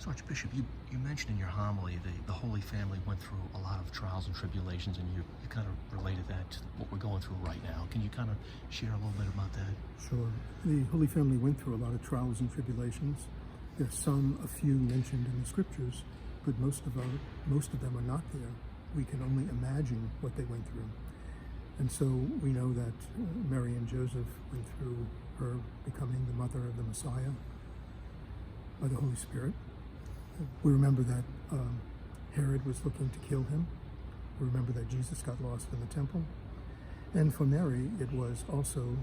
So, Archbishop, you mentioned in your homily the Holy Family went through a lot of trials and tribulations, and you kind of related that to what we're going through right now. Can you kind of share a little bit about that? Sure. The Holy Family went through a lot of trials and tribulations. There's a few mentioned in the scriptures, but most of them are not there. We can only imagine what they went through. And so we know that Mary and Joseph went through her becoming the mother of the Messiah by the Holy Spirit. We remember that Herod was looking to kill him. We remember that Jesus got lost in the temple. And for Mary, it was also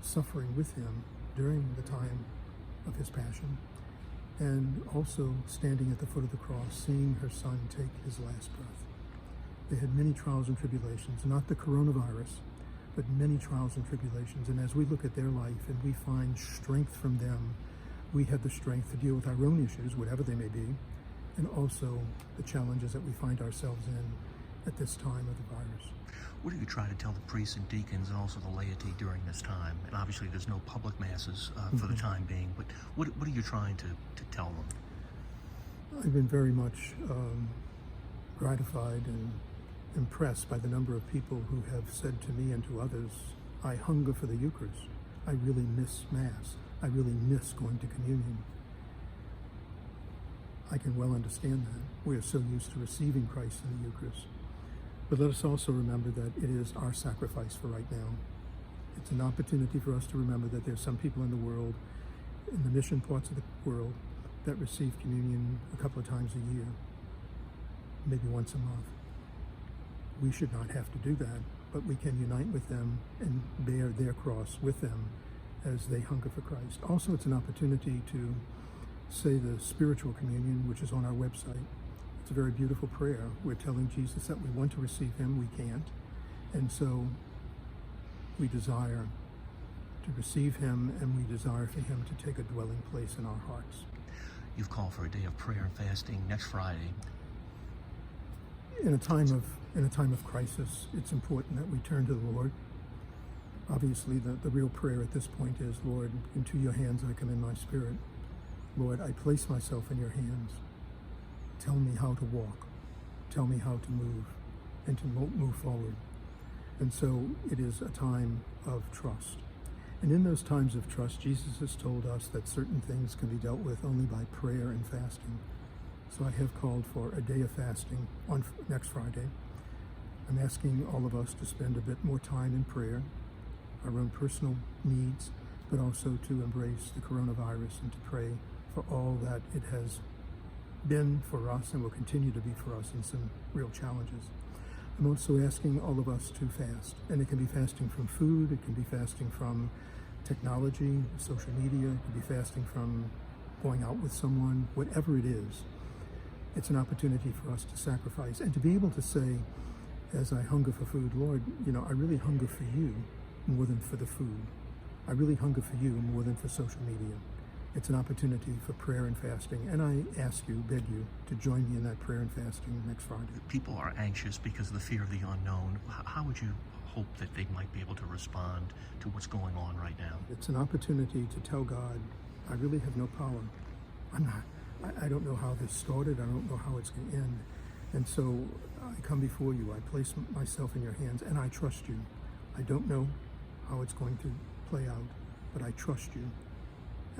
suffering with him during the time of his passion, and also standing at the foot of the cross, seeing her son take his last breath. They had many trials and tribulations, not the coronavirus, but many trials and tribulations. And as we look at their life and we find strength from them, we have the strength to deal with our own issues, whatever they may be, and also the challenges that we find ourselves in at this time of the virus. What do you try to tell the priests and deacons and also the laity during this time? And obviously there's no public masses for the time being, but what are you trying to tell them? I've been very much gratified and impressed by the number of people who have said to me and to others, I hunger for the Eucharist. I really miss Mass. I really miss going to communion. I can well understand that. We are so used to receiving Christ in the Eucharist. But let us also remember that it is our sacrifice for right now. It's an opportunity for us to remember that there's some people in the world, in the mission parts of the world, that receive communion a couple of times a year, maybe once a month. We should not have to do that, but we can unite with them and bear their cross with them as they hunger for Christ. Also, it's an opportunity to say the spiritual communion, which is on our website. It's a very beautiful prayer. We're telling Jesus that we want to receive him, we can't. And so we desire to receive him, and we desire for him to take a dwelling place in our hearts. You've called for a day of prayer and fasting next Friday. In a time of crisis, it's important that we turn to the Lord. Obviously, the real prayer at this point is, Lord, into your hands I commend my spirit. Lord, I place myself in your hands. Tell me how to walk. Tell me how to move and to move forward. And so it is a time of trust. And in those times of trust, Jesus has told us that certain things can be dealt with only by prayer and fasting. So I have called for a day of fasting on next Friday. I'm asking all of us to spend a bit more time in prayer, our own personal needs, but also to embrace the coronavirus and to pray for all that it has been for us and will continue to be for us in some real challenges. I'm also asking all of us to fast, and it can be fasting from food, it can be fasting from technology, social media, it can be fasting from going out with someone, whatever it is. It's an opportunity for us to sacrifice and to be able to say, as I hunger for food, Lord, I really hunger for you more than for the food. I really hunger for you more than for social media. It's an opportunity for prayer and fasting, and I ask you, beg you, to join me in that prayer and fasting next Friday. People are anxious because of the fear of the unknown. How would you hope that they might be able to respond to what's going on right now? It's an opportunity to tell God, I really have no power. I don't know how this started. I don't know how it's going to end. And so I come before you. I place myself in your hands, and I trust you. I don't know how it's going to play out, but I trust you.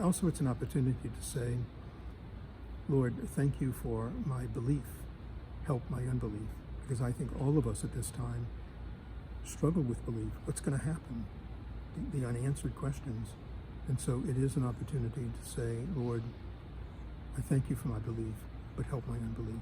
Also, it's an opportunity to say, Lord, thank you for my belief. Help my unbelief. Because I think all of us at this time struggle with belief. What's going to happen? The unanswered questions. And so it is an opportunity to say, Lord, I thank you for my belief, but help my unbelief.